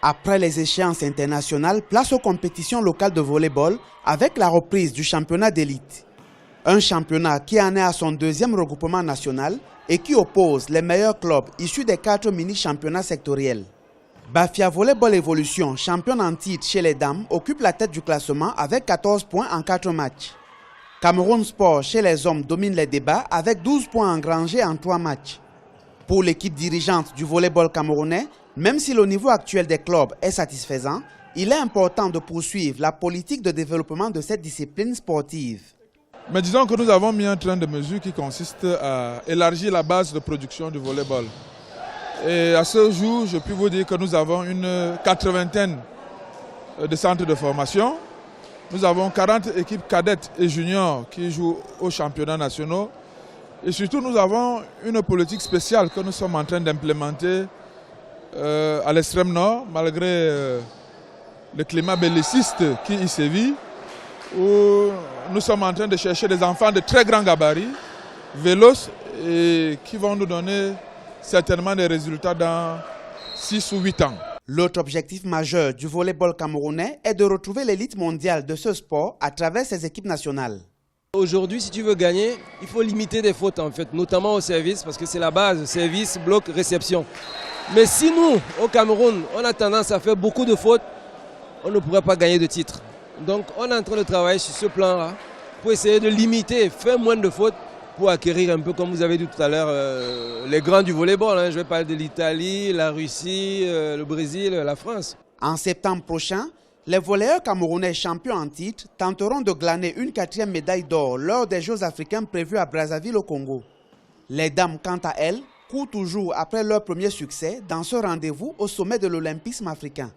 Après les échéances internationales, place aux compétitions locales de volley-ball avec la reprise du championnat d'élite. Un championnat qui en est à son deuxième regroupement national et qui oppose les meilleurs clubs issus des 4 mini-championnats sectoriels. Bafia Volleyball Evolution, championne en titre chez les dames, occupe la tête du classement avec 14 points en 4 matchs. Cameroun Sport chez les hommes domine les débats avec 12 points engrangés en 3 matchs. Pour l'équipe dirigeante du volleyball camerounais, même si le niveau actuel des clubs est satisfaisant, il est important de poursuivre la politique de développement de cette discipline sportive. Mais disons que nous avons mis un train de mesure qui consiste à élargir la base de production du volleyball. Et à ce jour, je puis vous dire que nous avons une 80aine de centres de formation. Nous avons 40 équipes cadettes et juniors qui jouent aux championnats nationaux. Et surtout, nous avons une politique spéciale que nous sommes en train d'implémenter à l'extrême nord, malgré le climat belliciste qui y sévit, où nous sommes en train de chercher des enfants de très grands gabarits, véloces, et qui vont nous donner certainement des résultats dans 6 ou 8 ans. L'autre objectif majeur du volleyball camerounais est de retrouver l'élite mondiale de ce sport à travers ses équipes nationales. Aujourd'hui, si tu veux gagner, il faut limiter des fautes en fait, notamment au service, parce que c'est la base, service, bloc, réception. Mais si nous, au Cameroun, on a tendance à faire beaucoup de fautes, on ne pourrait pas gagner de titre. Donc on est en train de travailler sur ce plan-là pour essayer de limiter, faire moins de fautes pour acquérir un peu, comme vous avez dit tout à l'heure, les grands du volleyball. Je vais parler de l'Italie, la Russie, le Brésil, la France. En septembre prochain, les volleyeurs camerounais champions en titre tenteront de glaner une 4e médaille d'or lors des Jeux africains prévus à Brazzaville au Congo. Les dames, quant à elles, courent toujours après leur premier succès dans ce rendez-vous au sommet de l'olympisme africain.